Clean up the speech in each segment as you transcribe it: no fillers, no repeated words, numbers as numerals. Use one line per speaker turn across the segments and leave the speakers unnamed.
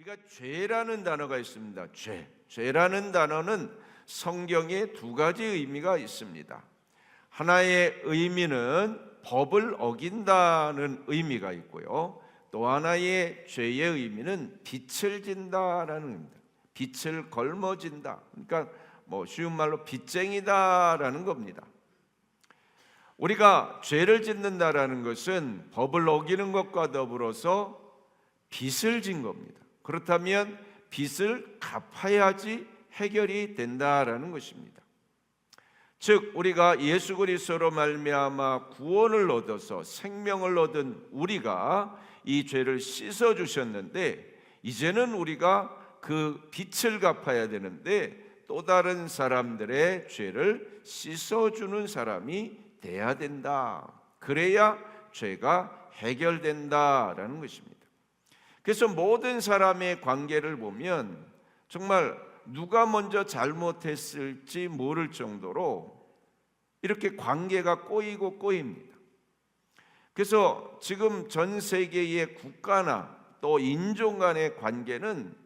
우리가 죄라는 단어가 있습니다. 죄라는 단어는 성경에 두 가지 의미가 있습니다. 하나의 의미는 법을 어긴다는 의미가 있고요. 또 하나의 죄의 의미는 빛을 진다라는 의미입니다. 빛을 걸머진다. 그러니까 쉬운 말로 빚쟁이다라는 겁니다. 우리가 죄를 짓는다라는 것은 법을 어기는 것과 더불어서 빚을 진 겁니다. 그렇다면 빚을 갚아야지 해결이 된다라는 것입니다. 즉 우리가 예수 그리스도로 말미암아 구원을 얻어서 생명을 얻은 우리가 이 죄를 씻어 주셨는데, 이제는 우리가 그 빚을 갚아야 되는데 또 다른 사람들의 죄를 씻어 주는 사람이 돼야 된다. 그래야 죄가 해결된다라는 것입니다. 그래서 모든 사람의 관계를 보면 정말 누가 먼저 잘못했을지 모를 정도로 이렇게 관계가 꼬이고 꼬입니다. 그래서 지금 전 세계의 국가나 또 인종 간의 관계는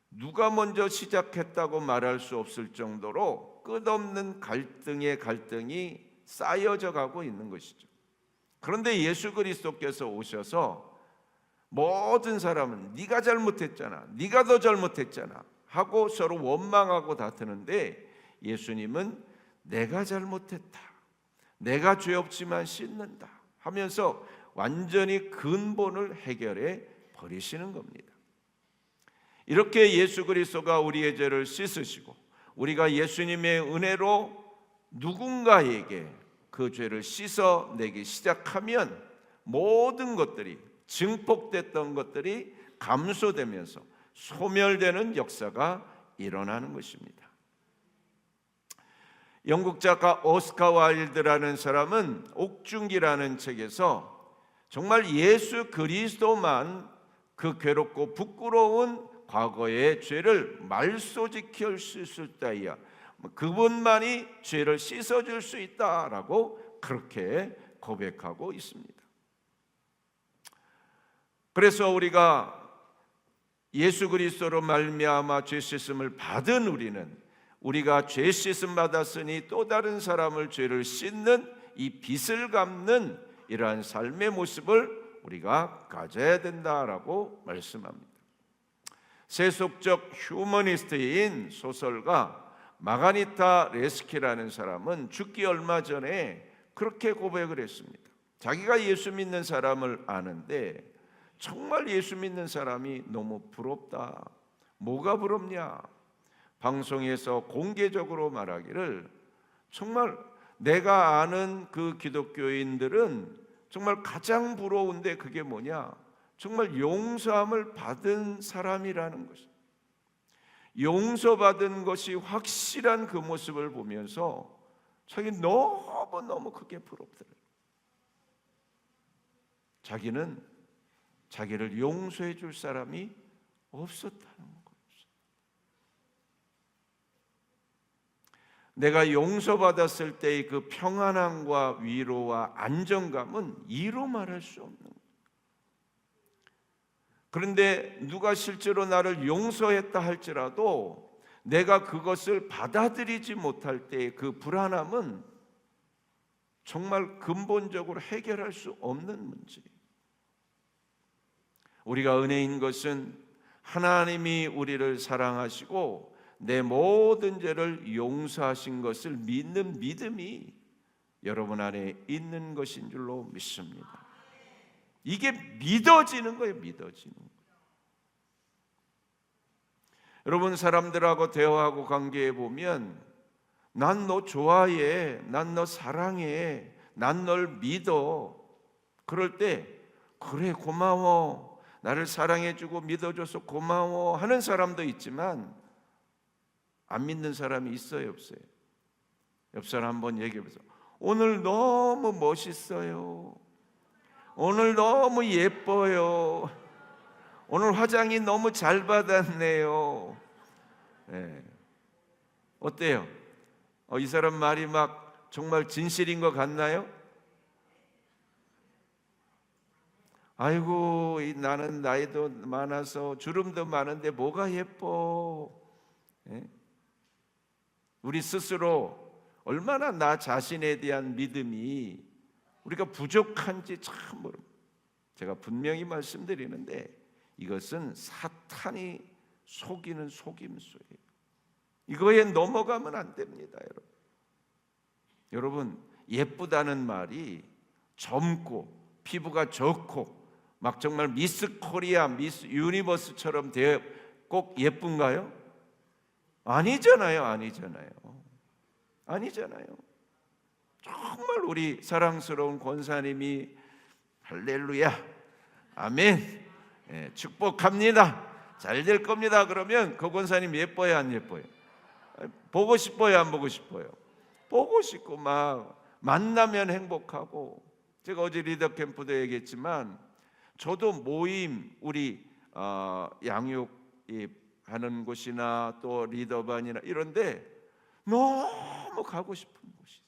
누가 먼저 시작했다고 말할 수 없을 정도로 끝없는 갈등이 쌓여져 가고 있는 것이죠. 그런데 예수 그리스도께서 오셔서 모든 사람은 네가 잘못했잖아, 네가 더 잘못했잖아 하고 서로 원망하고 다투는데, 예수님은 내가 잘못했다, 내가 죄 없지만 씻는다 하면서 완전히 근본을 해결해 버리시는 겁니다. 이렇게 예수 그리스도가 우리의 죄를 씻으시고 우리가 예수님의 은혜로 누군가에게 그 죄를 씻어내기 시작하면 모든 것들이, 증폭됐던 것들이 감소되면서 소멸되는 역사가 일어나는 것입니다. 영국 작가 오스카 와일드라는 사람은 옥중기라는 책에서 정말 예수 그리스도만 그 괴롭고 부끄러운 과거의 죄를 말소지킬 수 있을 때야 그분만이 죄를 씻어줄 수 있다라고 그렇게 고백하고 있습니다. 그래서 우리가 예수 그리스도로 말미암아 죄 씻음을 받은 우리가 죄 씻음 받았으니 또 다른 사람을 죄를 씻는 이 빚을 갚는 이러한 삶의 모습을 우리가 가져야 된다라고 말씀합니다. 세속적 휴머니스트인 소설가 마가니타 레스키라는 사람은 죽기 얼마 전에 그렇게 고백을 했습니다. 자기가 예수 믿는 사람을 아는데 정말 예수 믿는 사람이 너무 부럽다. 뭐가 부럽냐? 방송에서 공개적으로 말하기를, 정말 내가 아는 그 기독교인들은 정말 가장 부러운데 그게 뭐냐? 정말 용서함을 받은 사람이라는 것이, 용서받은 것이 확실한 그 모습을 보면서 자기 너무 그게 부럽더래요. 자기는 자기를 용서해 줄 사람이 없었다는 거죠. 내가 용서받았을 때의 그 평안함과 위로와 안정감은 이로 말할 수 없는 거예요. 그런데 누가 실제로 나를 용서했다 할지라도 내가 그것을 받아들이지 못할 때의 그 불안함은 정말 근본적으로 해결할 수 없는 문제예요. 우리가 은혜인 것은 하나님이 우리를 사랑하시고 내 모든 죄를 용서하신 것을 믿는 믿음이 여러분 안에 있는 것인 줄로 믿습니다. 이게 믿어지는 거예요. 믿어지는 거예요. 여러분, 사람들하고 대화하고 관계해 보면 난 너 좋아해, 난 너 사랑해, 난 널 믿어. 그럴 때 그래 고마워, 나를 사랑해주고 믿어줘서 고마워 하는 사람도 있지만 안 믿는 사람이 있어요, 없어요? 옆 사람 한번 얘기해보세요. 오늘 너무 멋있어요, 오늘 너무 예뻐요, 오늘 화장이 너무 잘 받았네요. 네. 어때요? 이 사람 말이 막 정말 진실인 것 같나요? 아이고 나는 나이도 많아서 주름도 많은데 뭐가 예뻐. 예? 우리 스스로 얼마나 나 자신에 대한 믿음이 우리가 부족한지 참 모릅니다. 제가 분명히 말씀드리는데 이것은 사탄이 속이는 속임수예요. 이거에 넘어가면 안 됩니다, 여러분. 여러분, 예쁘다는 말이 젊고 피부가 좋고 막 정말 미스 코리아, 미스 유니버스처럼 꼭 예쁜가요? 아니잖아요. 정말 우리 사랑스러운 권사님이 할렐루야, 아멘, 축복합니다, 잘 될 겁니다. 그러면 그 권사님 예뻐요, 안 예뻐요? 보고 싶어요, 안 보고 싶어요? 보고 싶고 막 만나면 행복하고. 제가 어제 리더 캠프도 얘기했지만 저도 모임 우리 양육 하는 곳이나 또 리더반이나 이런데 너무 가고 싶은 곳이 있어요.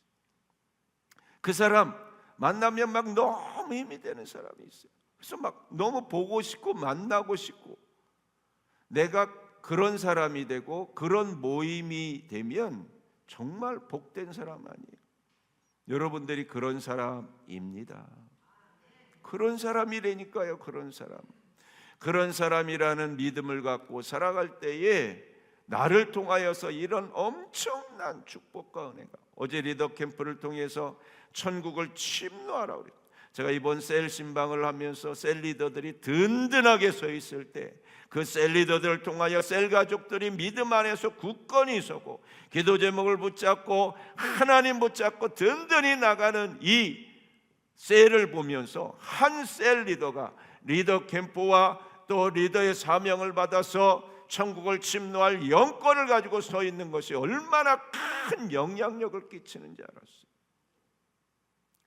그 사람 만나면 막 너무 힘이 되는 사람이 있어요. 그래서 막 너무 보고 싶고 만나고 싶고, 내가 그런 사람이 되고 그런 모임이 되면 정말 복된 사람 아니에요. 여러분들이 그런 사람입니다. 그런 사람이라니까요. 그런 사람이라는 믿음을 갖고 살아갈 때에 나를 통하여서 이런 엄청난 축복과 은혜가, 어제 리더 캠프를 통해서 천국을 침노하라고 그래요. 제가 이번 셀 신방을 하면서 셀 리더들이 든든하게 서 있을 때 그 셀 리더들을 통하여 셀 가족들이 믿음 안에서 굳건히 서고 기도 제목을 붙잡고 하나님 붙잡고 든든히 나가는 이 셀을 보면서 한 셀 리더가 리더 캠프와 또 리더의 사명을 받아서 천국을 침노할 영권을 가지고 서 있는 것이 얼마나 큰 영향력을 끼치는지 알았어요.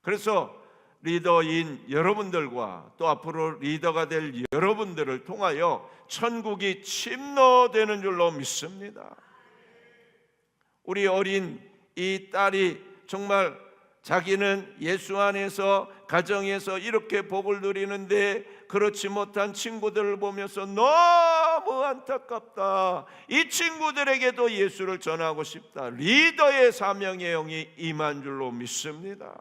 그래서 리더인 여러분들과 또 앞으로 리더가 될 여러분들을 통하여 천국이 침노되는 줄로 믿습니다. 우리 어린 이 딸이 정말 자기는 예수 안에서 가정에서 이렇게 복을 누리는데 그렇지 못한 친구들을 보면서 너무 안타깝다, 이 친구들에게도 예수를 전하고 싶다, 리더의 사명의 영이 임한 줄로 믿습니다.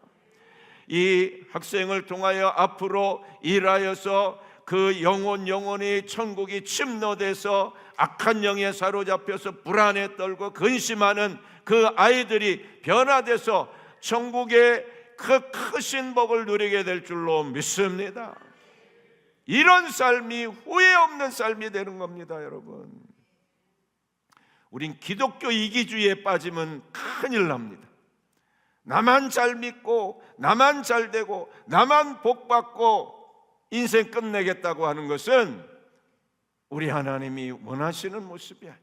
이 학생을 통하여 앞으로 일하여서 그 영혼이 천국이 침노돼서 악한 영에 사로잡혀서 불안에 떨고 근심하는 그 아이들이 변화돼서 천국의 그 크신 복을 누리게 될 줄로 믿습니다. 이런 삶이 후회 없는 삶이 되는 겁니다, 여러분. 우린 기독교 이기주의에 빠지면 큰일 납니다. 나만 잘 믿고 나만 잘 되고 나만 복 받고 인생 끝내겠다고 하는 것은 우리 하나님이 원하시는 모습이 아니에요.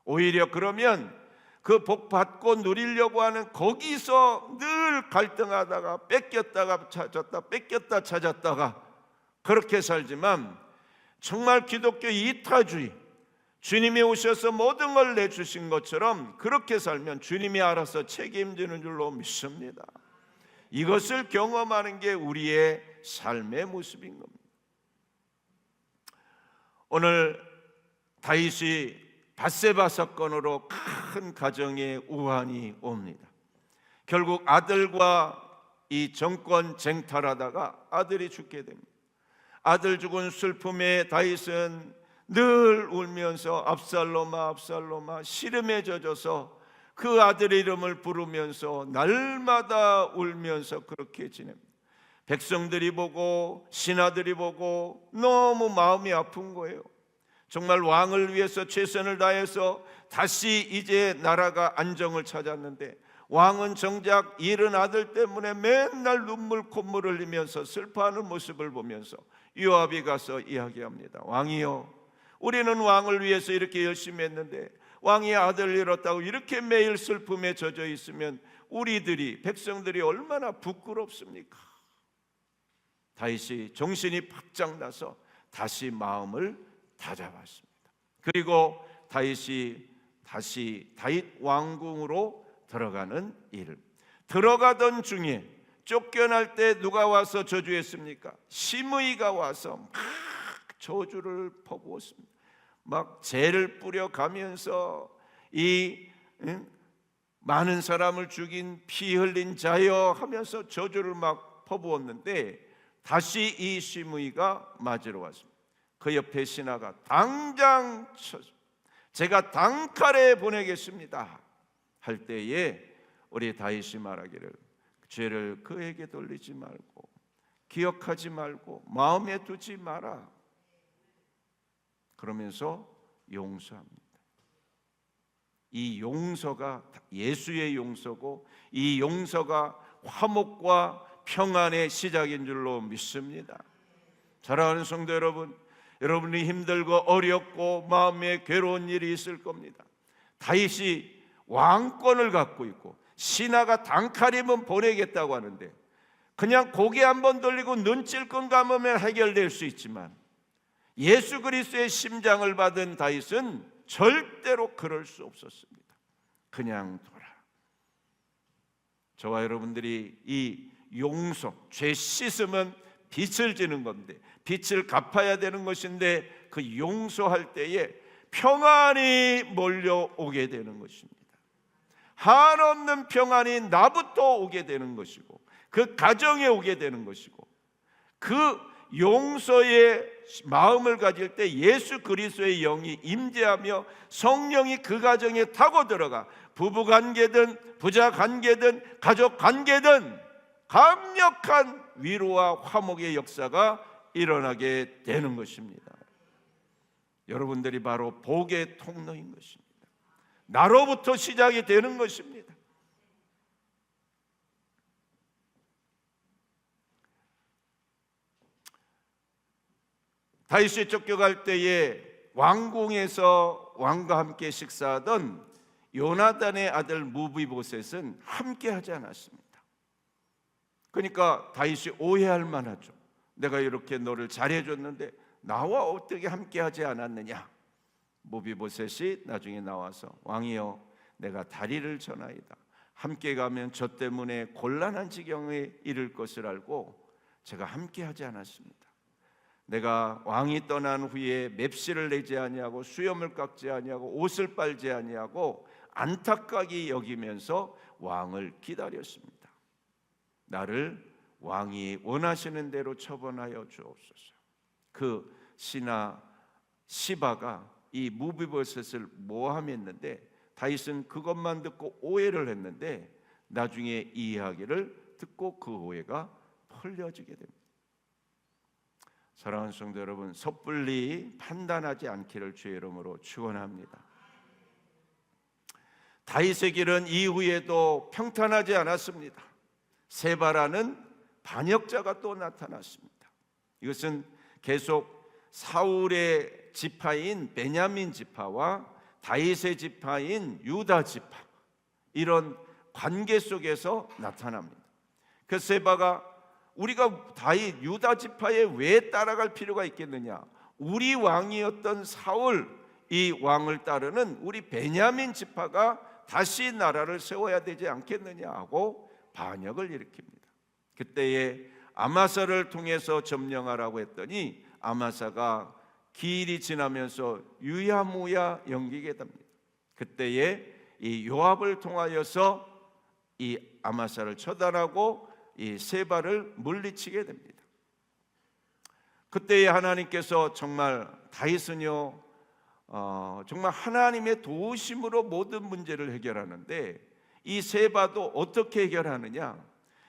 오히려 그러면 그 복 받고 누리려고 하는 거기서 늘 갈등하다가 뺏겼다가 찾았다 뺏겼다 찾았다가 그렇게 살지만, 정말 기독교 이타주의, 주님이 오셔서 모든 걸 내주신 것처럼 그렇게 살면 주님이 알아서 책임지는 줄로 믿습니다. 이것을 경험하는 게 우리의 삶의 모습인 겁니다. 오늘 다윗이 밧세바 사건으로 큰 가정의 우환이 옵니다. 결국 아들과 이 정권 쟁탈하다가 아들이 죽게 됩니다. 아들 죽은 슬픔에 다윗은 늘 울면서 압살롬아 시름에 젖어서 그 아들의 이름을 부르면서 날마다 울면서 그렇게 지냅니다. 백성들이 보고 신하들이 보고 너무 마음이 아픈 거예요. 정말 왕을 위해서 최선을 다해서 다시 이제 나라가 안정을 찾았는데 왕은 정작 잃은 아들 때문에 맨날 눈물 콧물 흘리면서 슬퍼하는 모습을 보면서 요압이 가서 이야기합니다. 왕이여, 우리는 왕을 위해서 이렇게 열심히 했는데 왕이 아들을 잃었다고 이렇게 매일 슬픔에 젖어 있으면 우리들이 백성들이 얼마나 부끄럽습니까? 다윗이 정신이 바짝 나서 다시 마음을 다잡았습니다. 그리고 다윗이 다시 다윗 왕궁으로 들어가는 일, 들어가던 중에 쫓겨날 때 누가 와서 저주했습니까? 심의가 와서 막 저주를 퍼부었습니다. 막 죄를 뿌려가면서 이 많은 사람을 죽인 피 흘린 자여 하면서 저주를 막 퍼부었는데, 다시 이 심의가 맞으러 왔습니다. 그 옆에 신하가 당장 제가 단칼에 보내겠습니다 할 때에 우리 다윗이 말하기를 죄를 그에게 돌리지 말고 기억하지 말고 마음에 두지 마라, 그러면서 용서합니다. 이 용서가 예수의 용서고, 이 용서가 화목과 평안의 시작인 줄로 믿습니다. 사랑하는 성도 여러분, 여러분이 힘들고 어렵고 마음에 괴로운 일이 있을 겁니다. 다윗이 왕권을 갖고 있고 신하가 단칼이면 보내겠다고 하는데 그냥 고개 한번 돌리고 눈찔끔 감으면 해결될 수 있지만, 예수 그리스도의 심장을 받은 다윗은 절대로 그럴 수 없었습니다. 그냥 둬라. 저와 여러분들이 이 용서, 죄 씻음은 빚을 지는 건데, 빚을 갚아야 되는 것인데, 그 용서할 때에 평안이 몰려오게 되는 것입니다. 한없는 평안이 나부터 오게 되는 것이고, 그 가정에 오게 되는 것이고, 그 용서의 마음을 가질 때 예수 그리스도의 영이 임재하며 성령이 그 가정에 타고 들어가 부부 관계든 부자 관계든 가족 관계든 강력한 위로와 화목의 역사가 일어나게 되는 것입니다. 여러분들이 바로 복의 통로인 것입니다. 나로부터 시작이 되는 것입니다. 다윗이 쫓겨갈 때에 왕궁에서 왕과 함께 식사하던 요나단의 아들 무비보셋은 함께 하지 않았습니다. 그러니까 다윗이 오해할 만하죠. 내가 이렇게 너를 잘해줬는데 나와 어떻게 함께 하지 않았느냐. 무비보셋이 나중에 나와서 왕이여, 내가 다리를 저나이다. 함께 가면 저 때문에 곤란한 지경에 이를 것을 알고 제가 함께 하지 않았습니다. 내가 왕이 떠난 후에 맵시를 내지 아니하고 수염을 깎지 아니하고 옷을 빨지 아니하고 안타깝게 여기면서 왕을 기다렸습니다. 나를 왕이 원하시는 대로 처분하여 주옵소서. 그 신하 시바가 이 무비보셋을 모함했는데 다윗은 그것만 듣고 오해를 했는데 나중에 이 이야기를 듣고 그 오해가 풀려지게 됩니다. 사랑하는 성도 여러분, 섣불리 판단하지 않기를 주의 이름으로 축원합니다. 다윗의 길은 이후에도 평탄하지 않았습니다. 세바라는 반역자가 또 나타났습니다. 이것은 계속 사울의 지파인 베냐민 지파와 다윗의 지파인 유다 지파, 이런 관계 속에서 나타납니다. 그 세바가 우리가 다윗 유다 지파에 왜 따라갈 필요가 있겠느냐? 우리 왕이었던 사울, 이 왕을 따르는 우리 베냐민 지파가 다시 나라를 세워야 되지 않겠느냐 하고 반역을 일으킵니다. 그때에 아마사를 통해서 점령하라고 했더니 아마사가 기일이 지나면서 유야무야 연기게 됩니다. 그때에 이 요압을 통하여서 이 아마사를 처단하고 이 세바를 물리치게 됩니다. 그때에 하나님께서 정말 다윗은요, 정말 하나님의 도우심으로 모든 문제를 해결하는데, 이 세바도 어떻게 해결하느냐?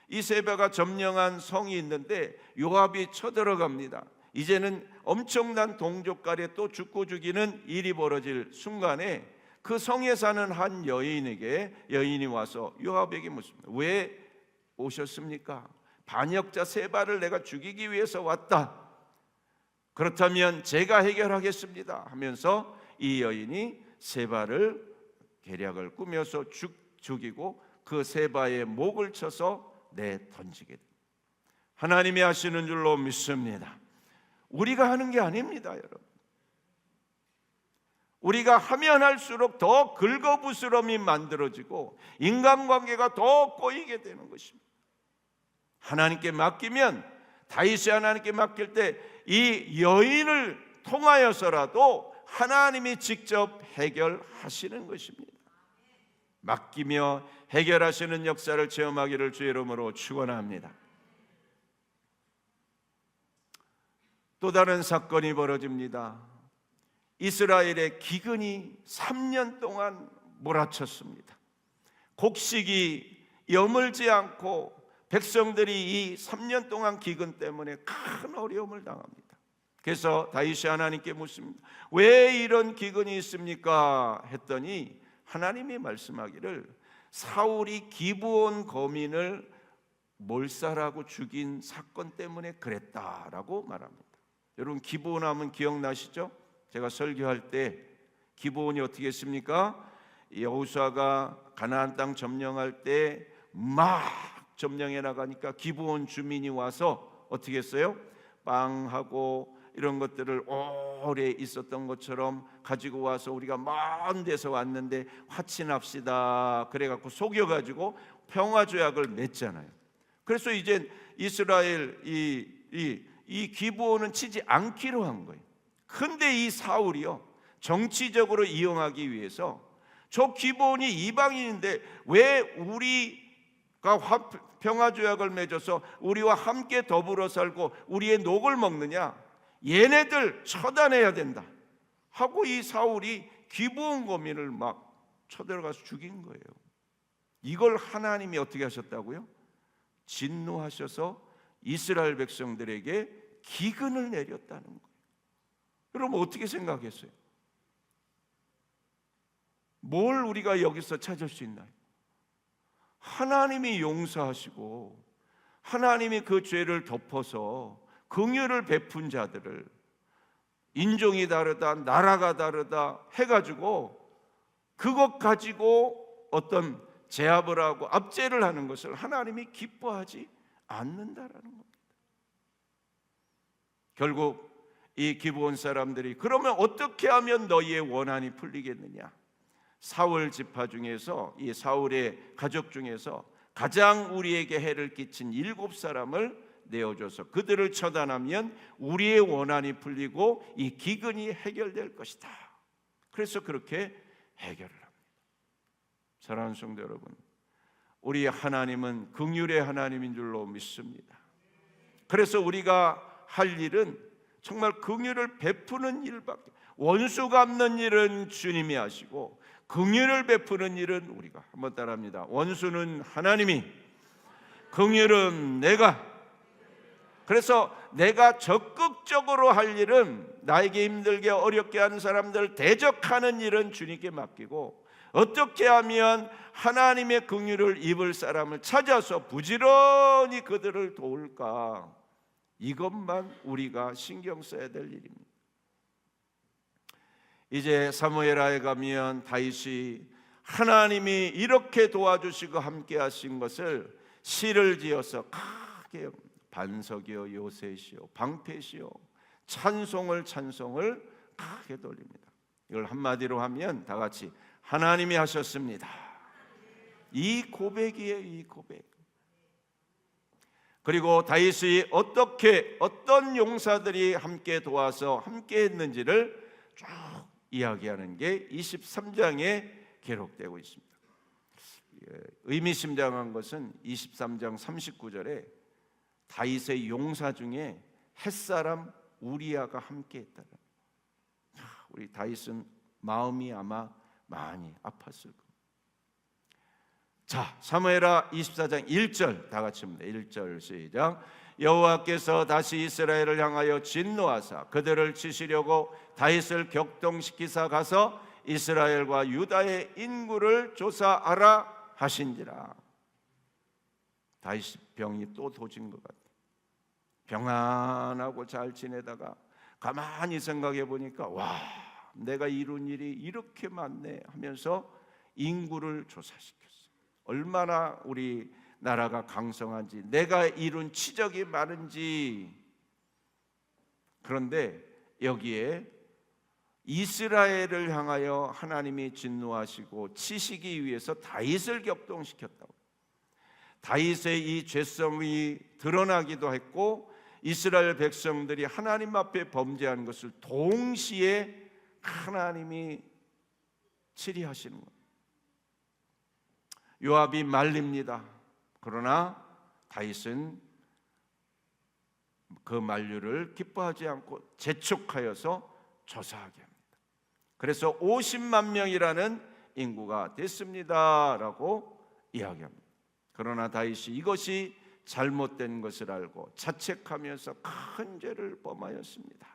이 세바가 점령한 성이 있는데 요압이 쳐들어갑니다. 이제는 엄청난 동족간에 또 죽고 죽이는 일이 벌어질 순간에 그 성에 사는 한 여인이 와서 요압에게 묻습니다. 왜 오셨습니까? 반역자 세바를 내가 죽이기 위해서 왔다. 그렇다면 제가 해결하겠습니다 하면서 이 여인이 세바를 계략을 꾸며서 죽이고 그 세바의 목을 쳐서 던지게 됩니다. 하나님이 하시는 줄로 믿습니다. 우리가 하는 게 아닙니다, 여러분. 우리가 하면 할수록 더 긁어부스럼이 만들어지고 인간관계가 더 꼬이게 되는 것입니다. 하나님께 맡기면, 다윗이 하나님께 맡길 때 이 여인을 통하여서라도 하나님이 직접 해결하시는 것입니다. 맡기며 해결하시는 역사를 체험하기를 주의 이름으로 축원합니다. 또 다른 사건이 벌어집니다. 이스라엘의 기근이 3년 동안 몰아쳤습니다. 곡식이 여물지 않고 백성들이 이 3년 동안 기근 때문에 큰 어려움을 당합니다. 그래서 다윗이 하나님께 묻습니다. 왜 이런 기근이 있습니까? 했더니 하나님이 말씀하기를 사울이 기브온 거민을 몰살하고 죽인 사건 때문에 그랬다라고 말합니다. 여러분, 기브온 하면 기억나시죠? 제가 설교할 때 기브온이 어떻게 했습니까? 여호수아가 가나안 땅 점령할 때 막 점령해 나가니까 기브온 주민이 와서 어떻게 했어요? 빵하고 이런 것들을 오래 있었던 것처럼 가지고 와서 우리가 먼 데서 왔는데 화친합시다 그래갖고 속여가지고 평화조약을 맺잖아요. 그래서 이제 이스라엘 이 기브온은 치지 않기로 한 거예요. 근데 이 사울이요, 정치적으로 이용하기 위해서 저 기브온이 이방인인데 왜 우리가 평화조약을 맺어서 우리와 함께 더불어 살고 우리의 녹을 먹느냐, 얘네들 처단해야 된다 하고 이 사울이 기브온 거민을 막 쳐들어가서 죽인 거예요. 이걸 하나님이 어떻게 하셨다고요? 진노하셔서 이스라엘 백성들에게 기근을 내렸다는 거예요. 여러분, 어떻게 생각했어요? 뭘 우리가 여기서 찾을 수 있나요? 하나님이 용서하시고 하나님이 그 죄를 덮어서 긍휼을 베푼 자들을, 인종이 다르다, 나라가 다르다 해가지고 그것 가지고 어떤 제압을 하고 압제를 하는 것을 하나님이 기뻐하지 않는다라는 겁니다. 결국 이 기브온 사람들이 그러면 어떻게 하면 너희의 원한이 풀리겠느냐? 사울 지파 중에서, 이 사울의 가족 중에서 가장 우리에게 해를 끼친 7사람을 내어줘서 그들을 처단하면 우리의 원한이 풀리고 이 기근이 해결될 것이다. 그래서 그렇게 해결을 합니다. 사랑하는 성도 여러분, 우리 하나님은 긍휼의 하나님인 줄로 믿습니다. 그래서 우리가 할 일은 정말 긍휼을 베푸는 일밖에, 원수 갚는 일은 주님이 하시고 긍휼을 베푸는 일은 우리가. 한번 따라합니다. 원수는 하나님이, 긍휼은 내가. 그래서 내가 적극적으로 할 일은, 나에게 힘들게 어렵게 하는 사람들 대적하는 일은 주님께 맡기고, 어떻게 하면 하나님의 긍휼을 입을 사람을 찾아서 부지런히 그들을 도울까, 이것만 우리가 신경 써야 될 일입니다. 이제 사무엘하에 가면 다윗이 하나님이 이렇게 도와주시고 함께 하신 것을 시를 지어서 크게 반석이요 요새시요 방패시요 찬송을 크게 돌립니다. 이걸 한마디로 하면 다 같이 하나님이 하셨습니다. 이 고백이에요, 이 고백. 그리고 다윗이 어떤 용사들이 함께 도와서 함께 했는지를 쭉 이야기하는 게 23장에 기록되고 있습니다. 의미심장한 것은 23장 39절에 다윗의 용사 중에 햇사람 우리아가 함께 했다는. 우리 다윗은 마음이 아마 많이 아팠을 겁니다. 자, 사무엘하 24장 1절 다 같이 합니다. 1절 시작. 여호와께서 다시 이스라엘을 향하여 진노하사 그들을 치시려고 다윗을 격동시키사 가서 이스라엘과 유다의 인구를 조사하라 하신지라. 다윗 병이 또 도진 것 같아요. 평안하고 잘 지내다가 가만히 생각해 보니까 와, 내가 이룬 일이 이렇게 많네 하면서 인구를 조사시켰어요. 얼마나 우리 나라가 강성한지, 내가 이룬 치적이 많은지. 그런데 여기에 이스라엘을 향하여 하나님이 진노하시고 치시기 위해서 다윗을 격동시켰다고. 다윗의 이 죄성이 드러나기도 했고 이스라엘 백성들이 하나님 앞에 범죄한 것을 동시에 하나님이 치리하시는 거예요. 요압이 말립니다. 그러나 다윗은 그 만류를 기뻐하지 않고 재촉하여서 조사하게 합니다. 그래서 50만 명이라는 인구가 됐습니다라고 이야기합니다. 그러나 다윗이 이것이 잘못된 것을 알고 자책하면서 큰 죄를 범하였습니다.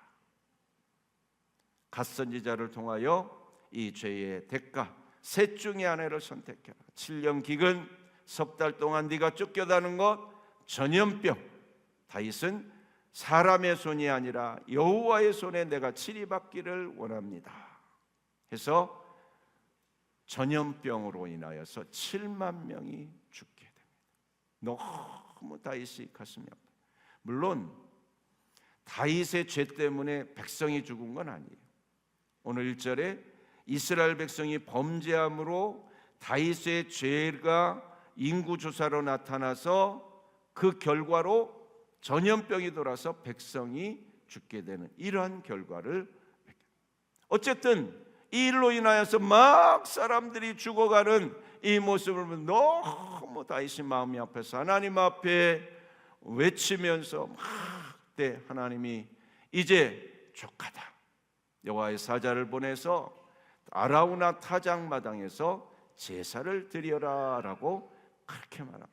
갓 선지자를 통하여 이 죄의 대가 셋 중의 아내를 선택해라. 7년 기근 석 달 동안 네가 쫓겨다는 것 전염병. 다윗은 사람의 손이 아니라 여호와의 손에 내가 치리받기를 원합니다 해서 전염병으로 인하여서 7만 명이 죽게 됩니다. 너무 다윗이 가슴이 아파요. 물론 다윗의 죄 때문에 백성이 죽은 건 아니에요. 오늘 1절에 이스라엘 백성이 범죄함으로 다윗의 죄가 인구조사로 나타나서 그 결과로 전염병이 돌아서 백성이 죽게 되는 이러한 결과를, 어쨌든 이 일로 인하여서 막 사람들이 죽어가는 이 모습을 보면 너무 다윗이 마음이 아파서 하나님 앞에 외치면서 막 그때 하나님이 이제 족하다. 여호와의 사자를 보내서 아라우나 타작마당에서 제사를 드려라 라고 그렇게 말합니다.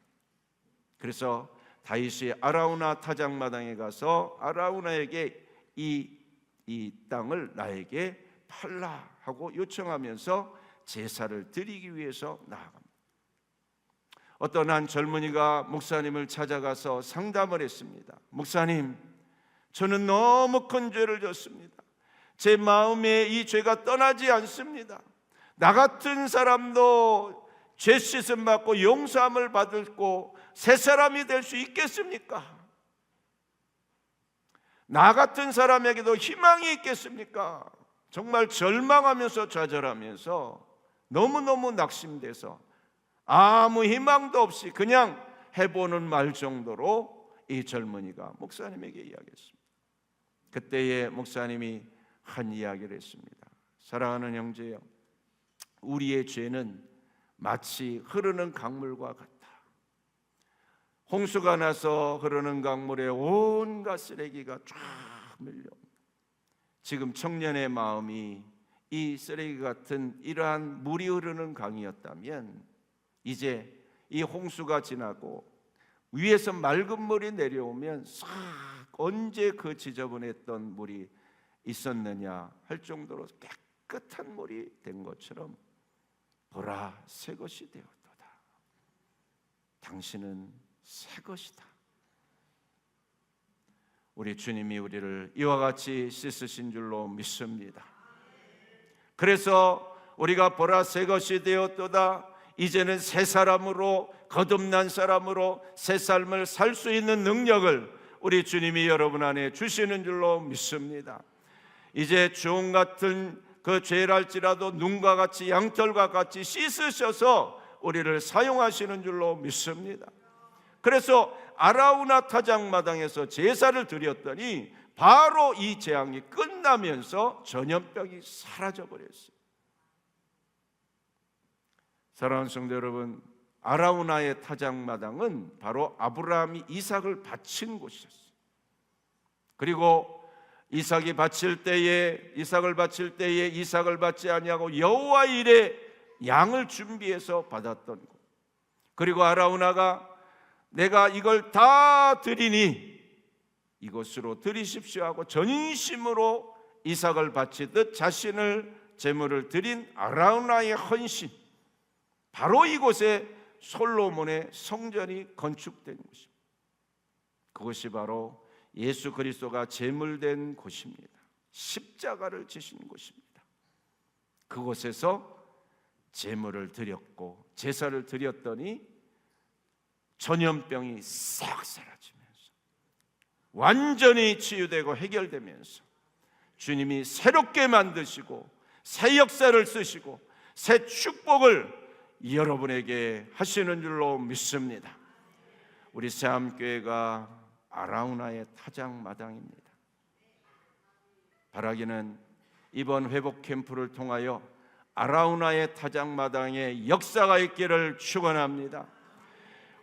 그래서 다윗이 아라우나 타작마당에 가서 아라우나에게 이 땅을 나에게 팔라 하고 요청하면서 제사를 드리기 위해서 나아갑니다. 어떤 한 젊은이가 목사님을 찾아가서 상담을 했습니다. 목사님, 저는 너무 큰 죄를 졌습니다. 제 마음에 이 죄가 떠나지 않습니다. 나 같은 사람도 죄 씻음 받고 용서함을 받고 새 사람이 될 수 있겠습니까? 나 같은 사람에게도 희망이 있겠습니까? 정말 절망하면서 좌절하면서 너무너무 낙심돼서 아무 희망도 없이 그냥 해보는 말 정도로 이 젊은이가 목사님에게 이야기했습니다. 그때에 목사님이 한 이야기를 했습니다. 사랑하는 형제여, 우리의 죄는 마치 흐르는 강물과 같다. 홍수가 나서 흐르는 강물에 온갖 쓰레기가 쫙 밀려옵니다. 지금 청년의 마음이 이 쓰레기 같은 이러한 물이 흐르는 강이었다면 이제 이 홍수가 지나고 위에서 맑은 물이 내려오면 싹 언제 그 지저분했던 물이 있었느냐 할 정도로 깨끗한 물이 된 것처럼 보라 새 것이 되었도다. 당신은 새 것이다. 우리 주님이 우리를 이와 같이 씻으신 줄로 믿습니다. 그래서 우리가 보라 새 것이 되었도다. 이제는 새 사람으로, 거듭난 사람으로 새 삶을 살 수 있는 능력을 우리 주님이 여러분 안에 주시는 줄로 믿습니다. 이제 주홍 같은 그 죄랄지라도 눈과 같이 양털과 같이 씻으셔서 우리를 사용하시는 줄로 믿습니다. 그래서 아라우나 타작마당에서 제사를 드렸더니 바로 이 재앙이 끝나면서 전염병이 사라져버렸어요. 사랑하는 성도 여러분, 아라우나의 타작마당은 바로 아브라함이 이삭을 바친 곳이었어요. 그리고 이삭을 바칠 때에 이삭을 받지 아니하고 여호와 일에 양을 준비해서 받았던 곳. 그리고 아라우나가 내가 이걸 다 드리니 이것으로 드리십시오 하고 전심으로 이삭을 바치듯 자신을 제물을 드린 아라우나의 헌신, 바로 이곳에 솔로몬의 성전이 건축된 곳입니다. 그것이 바로 예수 그리스도가 제물된 곳입니다. 십자가를 지신 곳입니다. 그곳에서 제물을 드렸고 제사를 드렸더니 전염병이 싹 사라지면서 완전히 치유되고 해결되면서 주님이 새롭게 만드시고 새 역사를 쓰시고 새 축복을 여러분에게 하시는 줄로 믿습니다. 우리 새암교회가 아라우나의 타작마당입니다. 바라기는 이번 회복 캠프를 통하여 아라우나의 타작마당에 역사가 있기를 축원합니다.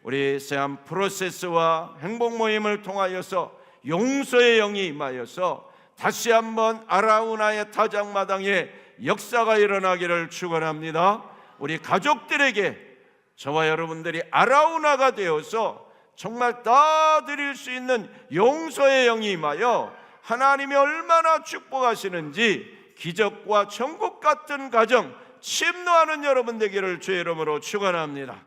우리 새암 프로세스와 행복 모임을 통하여서 용서의 영이 임하여서 다시 한번 아라우나의 타작마당에 역사가 일어나기를 축원합니다. 우리 가족들에게 저와 여러분들이 아라우나가 되어서 정말 다 드릴 수 있는 용서의 영이 임하여 하나님이 얼마나 축복하시는지 기적과 천국 같은 가정 침노하는 여러분 되기를 주의 이름으로 축원합니다.